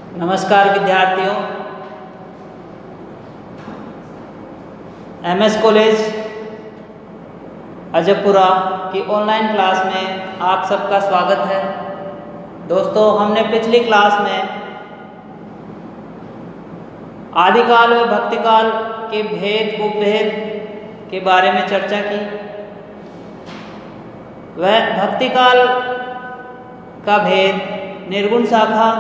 नमस्कार विद्यार्थियों, MS college अजयपुरा की ऑनलाइन क्लास में आप सबका स्वागत है। दोस्तों, हमने पिछली क्लास में आदिकाल व भक्तिकाल के भेद उपभेद के बारे में चर्चा की। वह भक्तिकाल का भेद, निर्गुण शाखा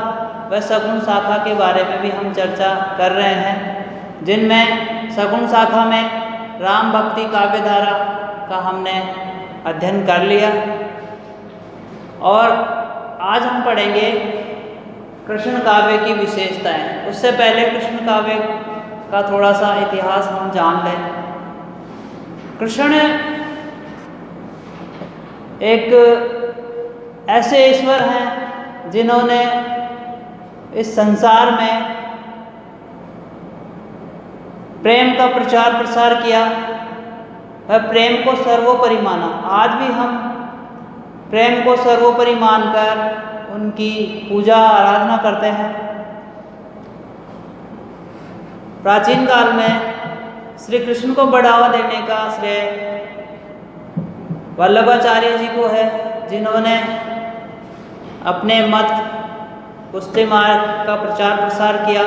व सगुण शाखा के बारे में भी हम चर्चा कर रहे हैं, जिनमें सगुण शाखा में राम भक्ति काव्यधारा का हमने अध्ययन कर लिया और आज हम पढ़ेंगे कृष्ण काव्य की विशेषताएं। उससे पहले कृष्ण काव्य का थोड़ा सा इतिहास हम जान लें। कृष्ण एक ऐसे ईश्वर हैं जिन्होंने इस संसार में प्रेम का प्रचार प्रसार किया, वह प्रेम को सर्वोपरि माना। आज भी हम प्रेम को सर्वोपरि मानकर उनकी पूजा आराधना करते हैं। प्राचीन काल में श्री कृष्ण को बढ़ावा देने का श्रेय वल्लभाचार्य जी को है, जिन्होंने अपने मत पुष्टि मार्ग का प्रचार प्रसार किया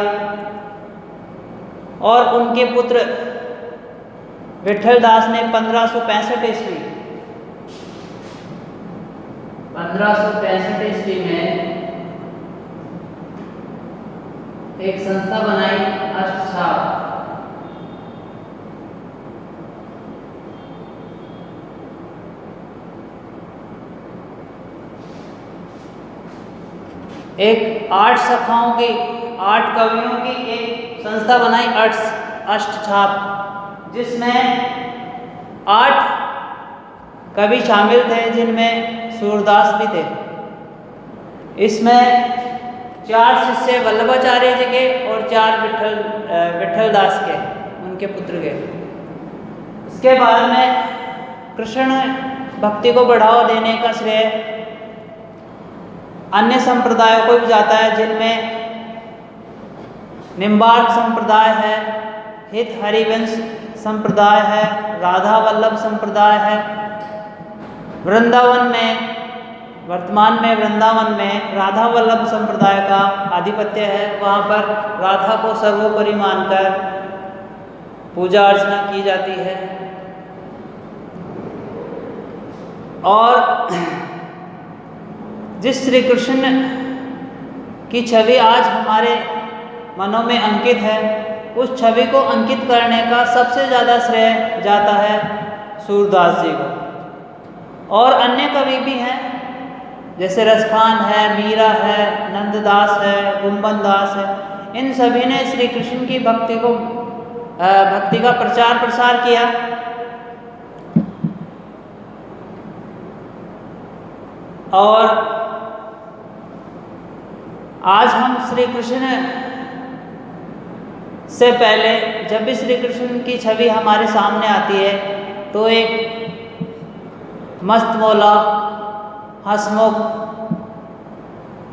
और उनके पुत्र विठल दास ने 1565 ईस्वी में एक संस्था बनाई, अष्टछाप। एक 8 शाखाओं की, 8 कवियों की एक संस्था बनाई, अष्टछाप, जिसमें 8 कवि शामिल थे, जिनमें सूरदास भी थे। इसमें 4 शिष्य वल्लभाचार्य जी के और 4 विठल दास के, उनके पुत्र के। इसके बाद में कृष्ण भक्ति को बढ़ावा देने का श्रेय अन्य संप्रदायों को भी जाता है, जिनमें निम्बार्क संप्रदाय है, हित हरिवंश संप्रदाय है, राधा वल्लभ संप्रदाय है। वृंदावन में, वर्तमान में वृंदावन में राधा वल्लभ संप्रदाय का आधिपत्य है। वहाँ पर राधा को सर्वोपरि मानकर पूजा अर्चना की जाती है। और जिस श्री कृष्ण की छवि आज हमारे मनों में अंकित है, उस छवि को अंकित करने का सबसे ज़्यादा श्रेय जाता है सूरदास जी को। और अन्य कवि भी हैं, जैसे रसखान है, मीरा है, नंददास है, गुम्बन दास है। इन सभी ने श्री कृष्ण की भक्ति का प्रचार प्रसार किया। और आज हम श्री कृष्ण से पहले, जब भी श्री कृष्ण की छवि हमारे सामने आती है, तो एक मस्त मौला, हंसमुख,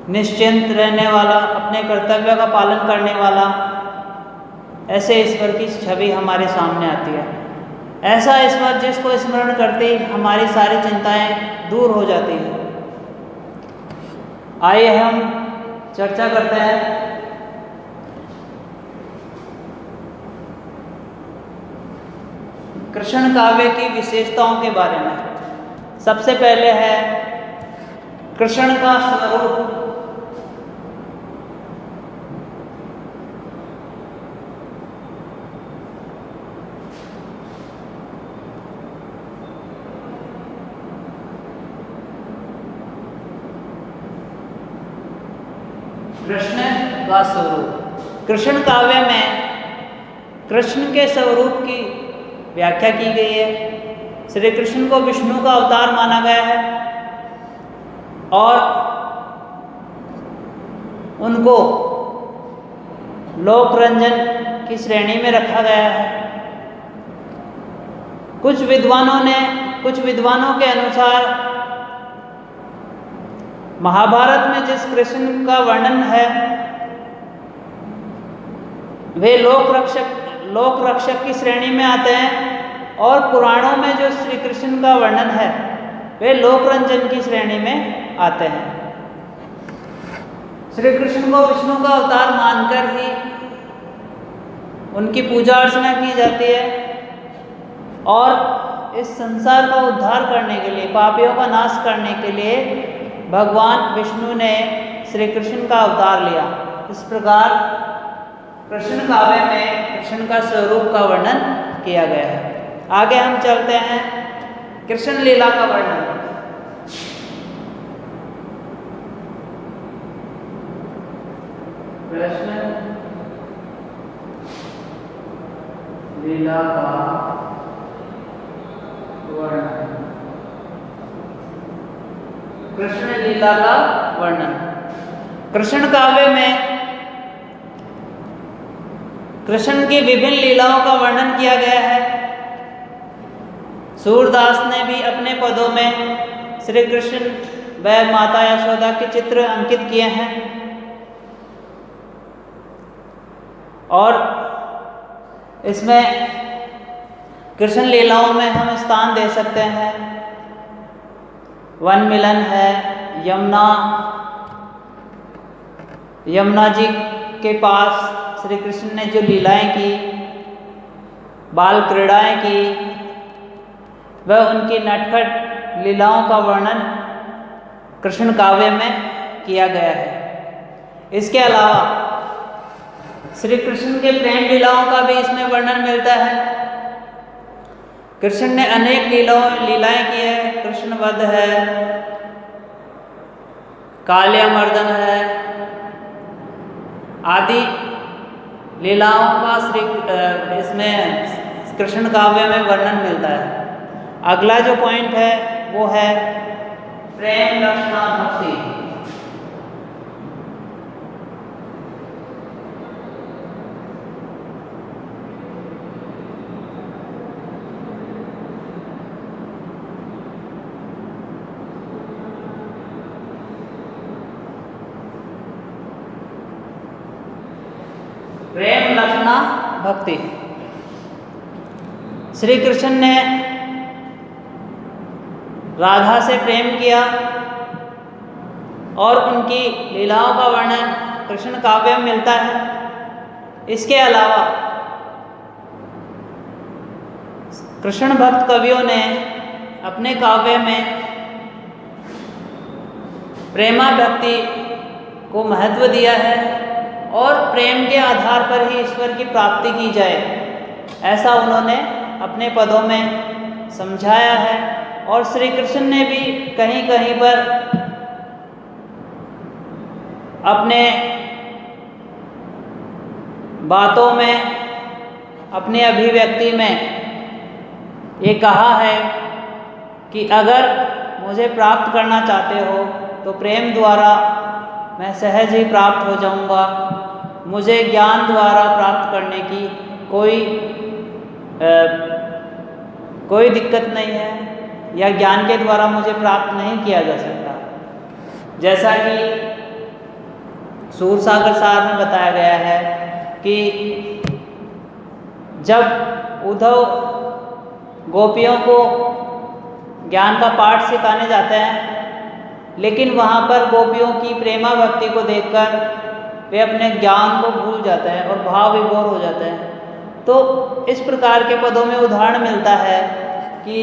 निश्चिंत रहने वाला, अपने कर्तव्य का पालन करने वाला, ऐसे ईश्वर की छवि हमारे सामने आती है। ऐसा ईश्वर जिसको स्मरण करते ही हमारी सारी चिंताएं दूर हो जाती हैं। आइए हम चर्चा करते हैं कृष्ण काव्य की विशेषताओं के बारे में। सबसे पहले है कृष्ण का स्वरूप। कृष्ण का स्वरूप। कृष्ण काव्य में कृष्ण के स्वरूप की व्याख्या की गई है। श्री कृष्ण को विष्णु का अवतार माना गया है और उनको लोक रंजन की श्रेणी में रखा गया है। कुछ विद्वानों के अनुसार महाभारत में जिस कृष्ण का वर्णन है वे लोक रक्षक की श्रेणी में आते हैं, और पुराणों में जो श्री कृष्ण का वर्णन है वे लोकरंजन की श्रेणी में आते हैं। श्री कृष्ण को विष्णु का अवतार मानकर ही उनकी पूजा अर्चना की जाती है, और इस संसार का उद्धार करने के लिए, पापियों का नाश करने के लिए भगवान विष्णु ने श्री कृष्ण का अवतार लिया। इस प्रकार कृष्ण काव्य में कृष्ण का स्वरूप का वर्णन किया गया है। आगे हम चलते हैं कृष्ण लीला का वर्णन। कृष्ण लीला का वर्णन। कृष्ण लीला का वर्णन। कृष्ण काव्य में कृष्ण की विभिन्न लीलाओं का वर्णन किया गया है। सूरदास ने भी अपने पदों में श्री कृष्ण व माता यशोदा के चित्र अंकित किए हैं, और इसमें कृष्ण लीलाओं में हम स्थान दे सकते हैं वन मिलन है, यमुना जी के पास श्री कृष्ण ने जो लीलाएं की, बाल क्रीड़ाएं की, वह उनकी नटखट लीलाओं का वर्णन कृष्ण काव्य में किया गया है। इसके अलावा श्री कृष्ण के प्रेम लीलाओं का भी इसमें वर्णन मिलता है। कृष्ण ने अनेक लीलाएं की है। कृष्ण वध है, कालियामर्दन है, आदि लीलाओं का इसमें कृष्ण काव्य में वर्णन मिलता है। अगला जो पॉइंट है वो है प्रेम लक्षणा भक्ति। प्रेम लक्षणा भक्ति। श्री कृष्ण ने राधा से प्रेम किया, और उनकी लीलाओं का वर्णन कृष्ण काव्य में मिलता है। इसके अलावा कृष्ण भक्त कवियों ने अपने काव्य में प्रेमा भक्ति को महत्व दिया है, और प्रेम के आधार पर ही ईश्वर की प्राप्ति की जाए, ऐसा उन्होंने अपने पदों में समझाया है। और श्री कृष्ण ने भी कहीं कहीं पर अपने बातों में, अपनी अभिव्यक्ति में ये कहा है कि अगर मुझे प्राप्त करना चाहते हो तो प्रेम द्वारा मैं सहज ही प्राप्त हो जाऊंगा। मुझे ज्ञान द्वारा प्राप्त करने की कोई दिक्कत नहीं है, या ज्ञान के द्वारा मुझे प्राप्त नहीं किया जा सकता। जैसा कि सूरसागर सार में बताया गया है कि जब उद्धव गोपियों को ज्ञान का पाठ सिखाने जाते हैं, लेकिन वहाँ पर गोपियों की प्रेमा भक्ति को देखकर वे अपने ज्ञान को भूल जाते हैं और भाव विभोर हो जाते हैं। तो इस प्रकार के पदों में उदाहरण मिलता है कि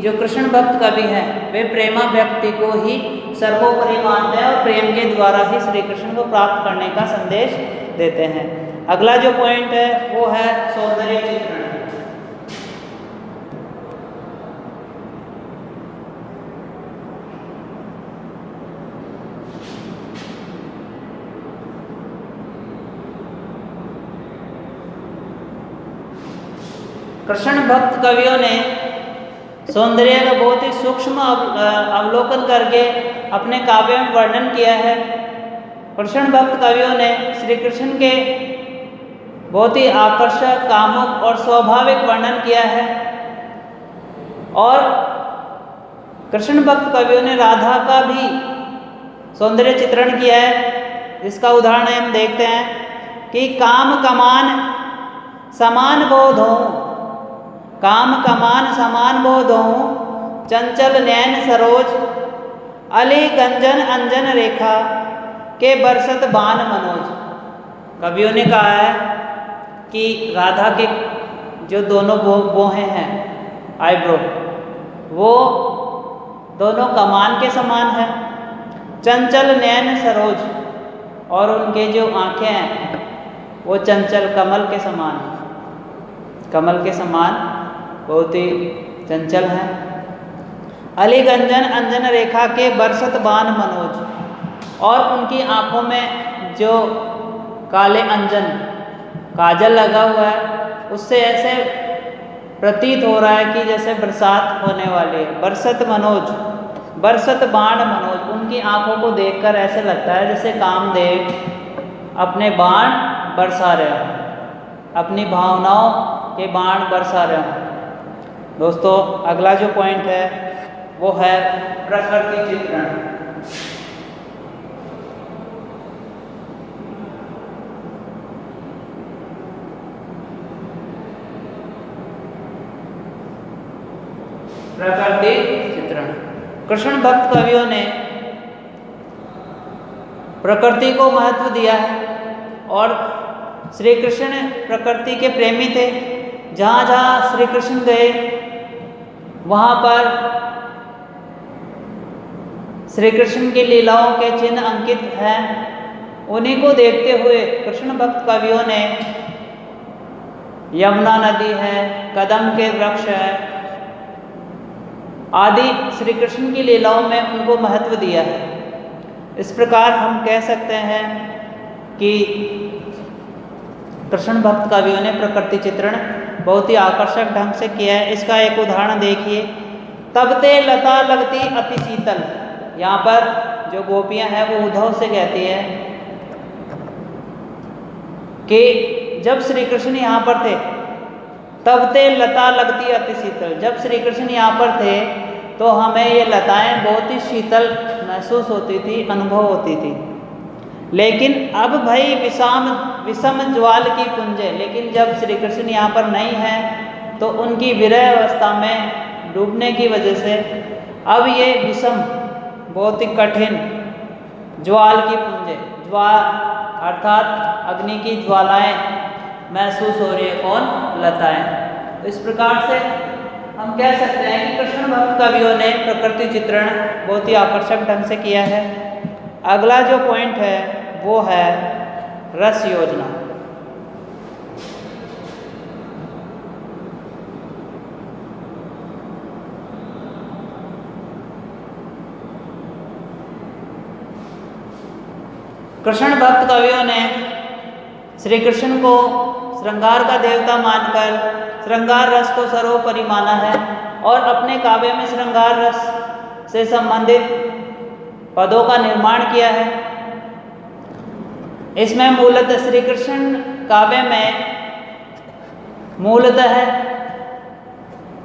जो कृष्ण भक्त कवि हैं वे प्रेमा भक्ति को ही सर्वोपरि मानते हैं, और प्रेम के द्वारा ही श्री कृष्ण को प्राप्त करने का संदेश देते हैं। अगला जो पॉइंट है वो है सौंदर्य चित्रण। कृष्ण भक्त कवियों ने सौंदर्य का बहुत ही सूक्ष्म अवलोकन करके अपने काव्य में वर्णन किया है। कृष्ण भक्त कवियों ने श्री कृष्ण के बहुत ही आकर्षक, कामुक और स्वाभाविक वर्णन किया है, और कृष्ण भक्त कवियों ने राधा का भी सौंदर्य चित्रण किया है। जिसका उदाहरण हम देखते हैं कि काम कमान समान बोध हो, काम कमान समान बोध हो, चंचल नैन सरोज, अली गंजन अंजन रेखा के बरसत बान मनोज। कवियों ने कहा है कि राधा के जो दोनों बोहें हैं, आईब्रो, वो दोनों कमान के समान है। चंचल नैन सरोज, और उनके जो आँखें हैं वो चंचल कमल के समान हैं, कमल के समान बहुत ही चंचल हैं। अली गंजन अंजन रेखा के बरसत बान मनोज, और उनकी आँखों में जो काले अंजन काजल लगा हुआ है, उससे ऐसे प्रतीत हो रहा है कि जैसे बरसात होने वाली है। बरसत मनोज, बरसत बाण मनोज, उनकी आंखों को देखकर ऐसे लगता है जैसे कामदेव अपने बाण बरसा रहे हो, अपनी भावनाओं के बाण बरसा रहे हो। दोस्तों, अगला जो पॉइंट है वो है प्रकृति चित्रण। प्रकृति चित्रण। कृष्ण भक्त कवियों ने प्रकृति को महत्व दिया है, और श्री कृष्ण प्रकृति के प्रेमी थे। जहाँ जहाँ श्री कृष्ण गए वहाँ पर श्री कृष्ण की लीलाओं के चिन्ह अंकित हैं। उन्हीं को देखते हुए कृष्ण भक्त कवियों ने यमुना नदी है, कदम के वृक्ष है आदि श्री कृष्ण की लीलाओं में उनको महत्व दिया है। इस प्रकार हम कह सकते हैं कि कृष्ण भक्त कवियों ने प्रकृति चित्रण बहुत ही आकर्षक ढंग से किया है। इसका एक उदाहरण देखिए। तब ते लता लगती अति शीतल, यहाँ पर जो गोपियाँ हैं वो उद्धव से कहती है कि जब श्री कृष्ण यहाँ पर थे तब ते लता लगती अति शीतल, जब श्री कृष्ण यहाँ पर थे तो हमें ये लताएं बहुत ही शीतल महसूस होती थी, अनुभव होती थी। लेकिन अब भाई विषम ज्वाल की पुंजे, लेकिन जब श्री कृष्ण यहाँ पर नहीं है तो उनकी विरह अवस्था में डूबने की वजह से अब ये विषम बहुत ही कठिन ज्वाल की पुंजे, अर्थात अग्नि की ज्वालाएं महसूस हो रही है। कौन? लताएं। तो इस प्रकार से हम कह सकते हैं कि कृष्ण भक्त कवियों ने प्रकृति चित्रण बहुत ही आकर्षक ढंग से किया है। अगला जो पॉइंट है वो है रस योजना। कृष्ण भक्त कवियों ने श्री कृष्ण को श्रृंगार का देवता मानकर श्रृंगार रस को सर्वोपरि माना है, और अपने काव्य में श्रृंगार रस से संबंधित पदों का निर्माण किया है। इसमें मूलतः श्री कृष्ण काव्य में मूलतः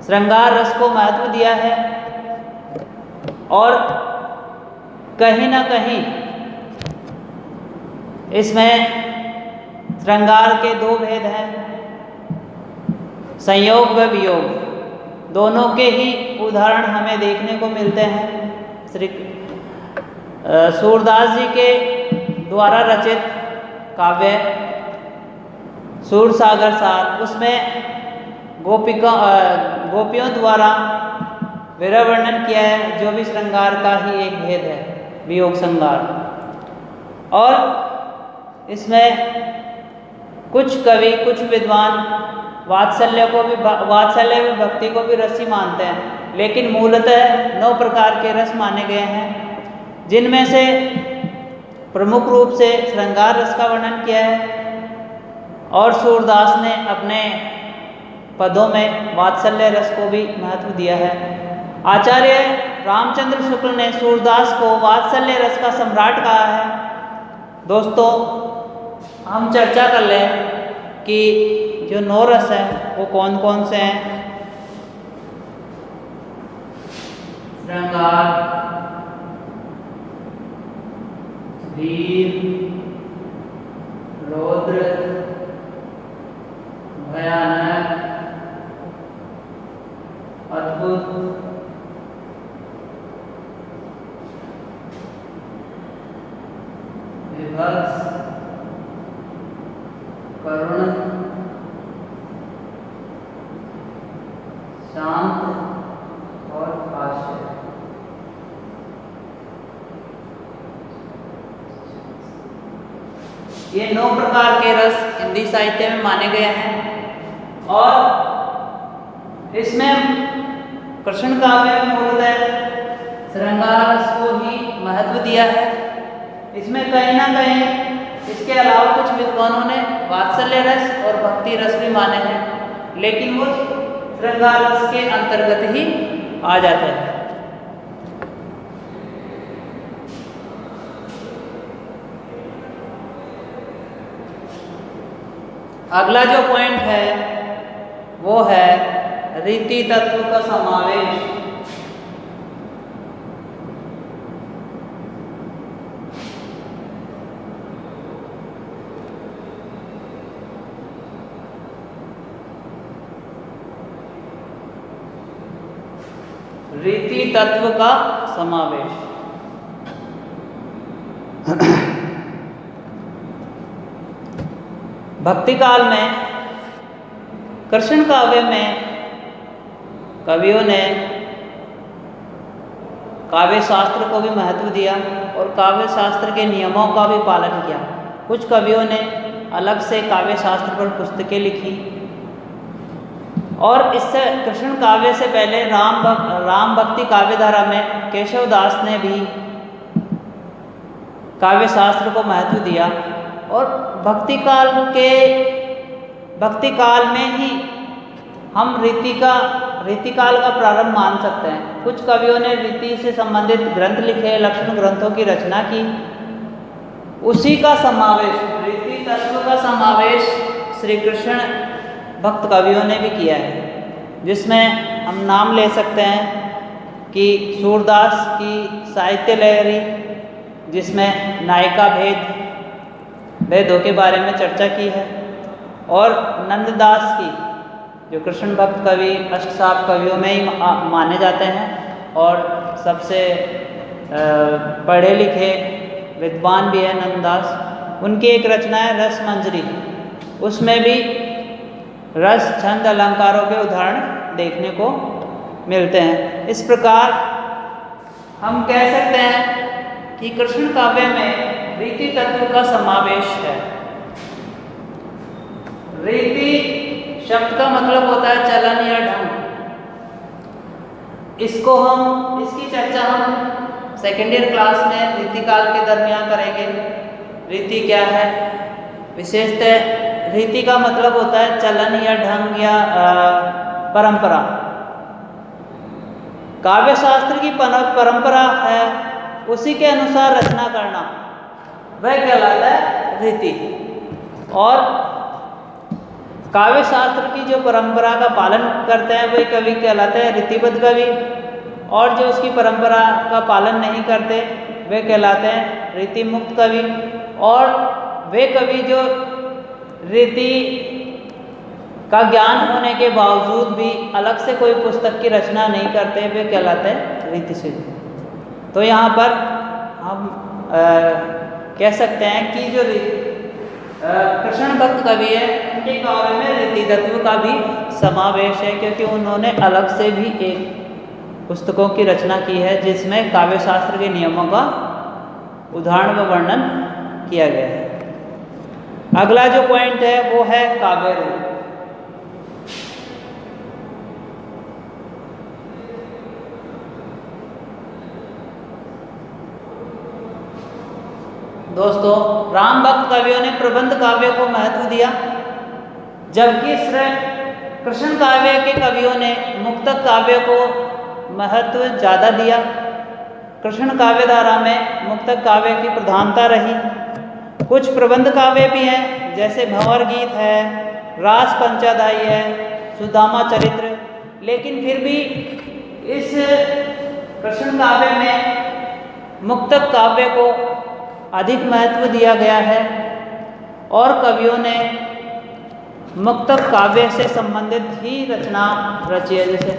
श्रृंगार रस को महत्व दिया है, और कहीं ना कहीं इसमें श्रृंगार के दो भेद हैं, संयोग व वियोग, दोनों के ही उदाहरण हमें देखने को मिलते हैं। श्री सूरदास जी के द्वारा रचित काव्य सूरसागर सार, उसमें गोपियों द्वारा विरह वर्णन किया है, जो भी श्रृंगार का ही एक भेद है, वियोग श्रृंगार। और इसमें कुछ कवि, कुछ विद्वान वात्सल्य व भक्ति को भी रस ही मानते हैं, लेकिन मूलतः 9 प्रकार के रस माने गए हैं, जिनमें से प्रमुख रूप से श्रृंगार रस का वर्णन किया है, और सूरदास ने अपने पदों में वात्सल्य रस को भी महत्व दिया है। आचार्य रामचंद्र शुक्ल ने सूरदास को वात्सल्य रस का सम्राट कहा है। दोस्तों, हम चर्चा कर लें कि जो 9 रस हैं वो कौन कौन से हैं। श्रृंगार, वीर, रौद्र, भय, करुण, शांत और हास्य। ये 9 प्रकार के रस हिंदी साहित्य में माने गए हैं और इसमें कृष्ण काव्य में मूलतः श्रृंगार रस को ही महत्व दिया है। इसमें कहीं ना कहीं इसके अलावा कुछ विद्वानों ने वात्सल्य रस और भक्ति रस भी माने हैं, लेकिन वो श्रृंगार रस के अंतर्गत ही आ जाता है। अगला जो पॉइंट है वो है रीति तत्व का समावेश। रीति तत्व का समावेश। भक्ति काल में कृष्ण काव्य में कवियों ने काव्य शास्त्र को भी महत्व दिया और काव्य शास्त्र के नियमों का भी पालन किया। कुछ कवियों ने अलग से काव्य शास्त्र पर पुस्तकें लिखी और इससे कृष्ण काव्य से पहले राम भक्ति काव्य धारा में केशव दास ने भी काव्य शास्त्र को महत्व दिया और भक्ति काल में ही हम रीति काल का प्रारंभ मान सकते हैं। कुछ कवियों ने रीति से संबंधित ग्रंथ लिखे, लक्षण ग्रंथों की रचना की। उसी का समावेश, रीति तत्व का समावेश श्री कृष्ण भक्त कवियों ने भी किया है, जिसमें हम नाम ले सकते हैं कि सूरदास की साहित्य लहरी, जिसमें नायिका भेदों के बारे में चर्चा की है, और नंददास की, जो कृष्ण भक्त कवि अष्टसाप कवियों में ही माने जाते हैं और सबसे पढ़े लिखे विद्वान भी है नंददास। उनकी एक रचना है रस मंजरी, उसमें भी रस छंद अलंकारों के उदाहरण देखने को मिलते हैं। इस प्रकार हम कह सकते हैं कि कृष्ण काव्य में रीति तत्व का समावेश है। रीति शब्द का मतलब होता है चलन या ढंग। इसकी चर्चा हम सेकेंड ईयर क्लास में रीति काल के दरमियान करेंगे। रीति क्या है? विशेषतः रीति का मतलब होता है चलन या ढंग या परंपरा। काव्य शास्त्र की परंपरा है, उसी के अनुसार रचना करना, वह कहलाता है रीति। और काव्य शास्त्र की जो परंपरा का पालन करते हैं वही कवि कहलाते हैं रीतिबद्ध कवि, और जो उसकी परंपरा का पालन नहीं करते वे कहलाते हैं रीति मुक्त कवि। और वे कवि जो रीति का ज्ञान होने के बावजूद भी अलग से कोई पुस्तक की रचना नहीं करते, वे कहलाते हैं रीति सिद्ध। तो यहाँ पर हम कह सकते हैं कि जो कृष्ण भक्त कवि है, उनके काव्य में रीति तत्व का भी समावेश है, क्योंकि उन्होंने अलग से भी एक पुस्तकों की रचना की है जिसमें काव्य शास्त्र के नियमों का उदाहरण व वर्णन किया गया है। अगला जो पॉइंट है वो है काव्य रूप। दोस्तों, राम भक्त कवियों ने प्रबंध काव्य को महत्व दिया, जबकि कृष्ण काव्य के कवियों ने मुक्तक काव्य को महत्व ज़्यादा दिया। कृष्ण काव्य धारा में मुक्तक काव्य की प्रधानता रही। कुछ प्रबंध काव्य भी हैं, जैसे भंवर गीत है, रास पंचाध्यायी है, सुदामा चरित्र, लेकिन फिर भी इस कृष्ण काव्य में मुक्तक काव्य को अधिक महत्व दिया गया है और कवियों ने मुक्तक काव्य से संबंधित ही रचना रची है। जैसे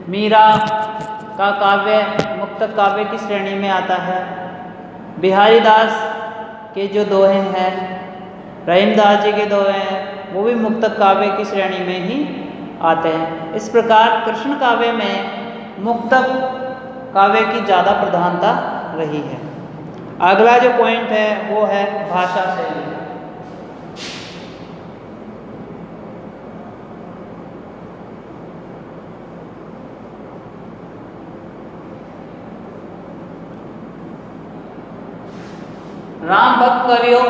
मीरा का काव्य मुक्तक काव्य की श्रेणी में आता है। बिहारी दास के जो दोहे हैं रहीमदास जी के दोहे हैं, वो भी मुक्तक काव्य की श्रेणी में ही आते हैं। इस प्रकार कृष्ण काव्य में मुक्तक काव्य की ज़्यादा प्रधानता रही है। अगला जो पॉइंट है वो है भाषा शैली। राम भक्त कवियों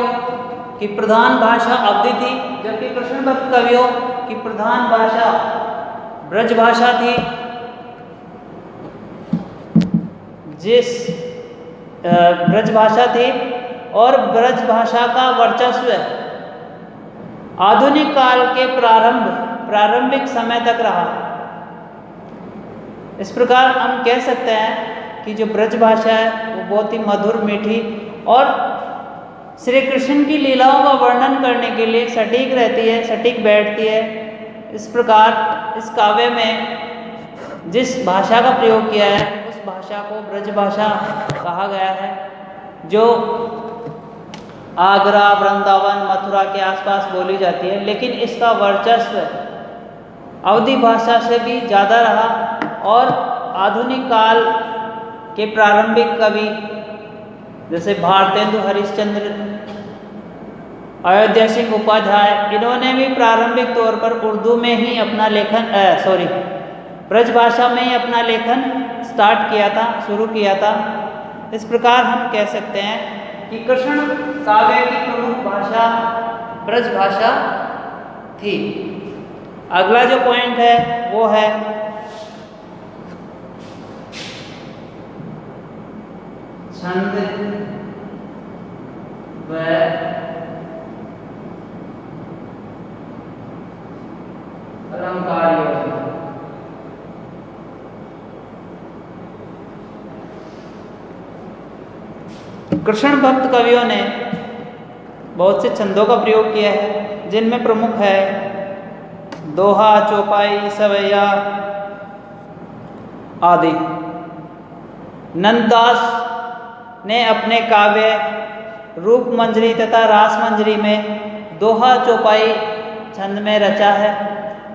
की प्रधान भाषा अवधी थी, जबकि कृष्ण भक्त कवियों की प्रधान भाषा ब्रज भाषा थी। ब्रज भाषा थी और ब्रज भाषा का वर्चस्व आधुनिक काल के प्रारंभिक समय तक रहा। इस प्रकार हम कह सकते हैं कि जो ब्रज भाषा है वो बहुत ही मधुर, मीठी और श्री कृष्ण की लीलाओं का वर्णन करने के लिए सटीक रहती है, सटीक बैठती है। इस प्रकार इस काव्य में जिस भाषा का प्रयोग किया है उस भाषा को ब्रज भाषा कहा गया है, जो आगरा, वृंदावन, मथुरा के आसपास बोली जाती है। लेकिन इसका वर्चस्व अवधी भाषा से भी ज़्यादा रहा और आधुनिक काल के प्रारंभिक कवि जैसे भारतेंदु हरिश्चंद्र, अयोध्या सिंह उपाध्याय, इन्होंने भी प्रारंभिक तौर पर उर्दू में ही अपना लेखन ब्रज भाषा में ही अपना लेखन शुरू किया था। इस प्रकार हम कह सकते हैं कि कृष्ण काव्य की प्रमुख भाषा ब्रज भाषा थी। अगला जो पॉइंट है वो है छंद व अलंकार योजना। कृष्ण भक्त कवियों ने बहुत से छंदों का प्रयोग किया है, जिनमें प्रमुख है दोहा, चौपाई, सवैया आदि। नंददास ने अपने काव्य रूप मंजरी तथा रास मंजरी में दोहा, चौपाई छंद में रचा है,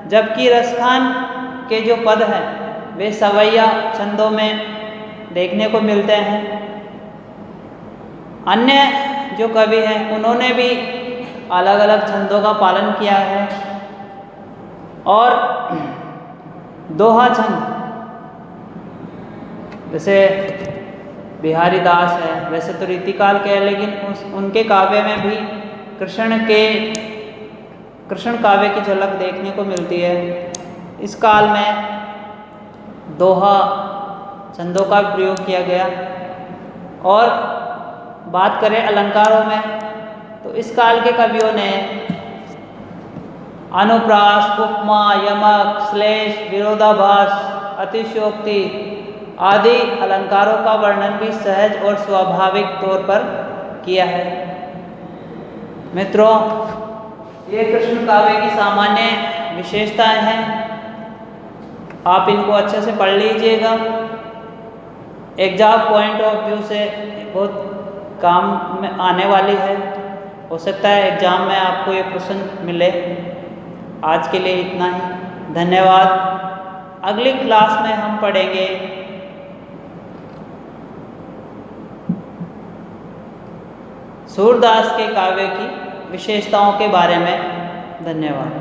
जबकि रसखान के जो पद हैं वे सवैया छंदों में देखने को मिलते हैं। अन्य जो कवि हैं उन्होंने भी अलग अलग छंदों का पालन किया है और दोहा छंद जैसे बिहारी दास है, वैसे तो रीतिकाल के हैं, लेकिन उनके काव्य में भी कृष्ण काव्य की झलक देखने को मिलती है। इस काल में दोहा छंदों का प्रयोग किया गया। और बात करें अलंकारों में तो इस काल के कवियों ने अनुप्रास, उपमा, यमक, श्लेष, विरोधाभास, अतिशयोक्ति आदि अलंकारों का वर्णन भी सहज और स्वाभाविक तौर पर किया है। मित्रों, ये कृष्ण काव्य की सामान्य विशेषताएं हैं, आप इनको अच्छे से पढ़ लीजिएगा। एग्जाम पॉइंट ऑफ व्यू से बहुत काम में आने वाली है, हो सकता है एग्जाम में आपको ये प्रश्न मिले। आज के लिए इतना ही, धन्यवाद। अगली क्लास में हम पढ़ेंगे सूरदास के काव्य की विशेषताओं के बारे में। धन्यवाद।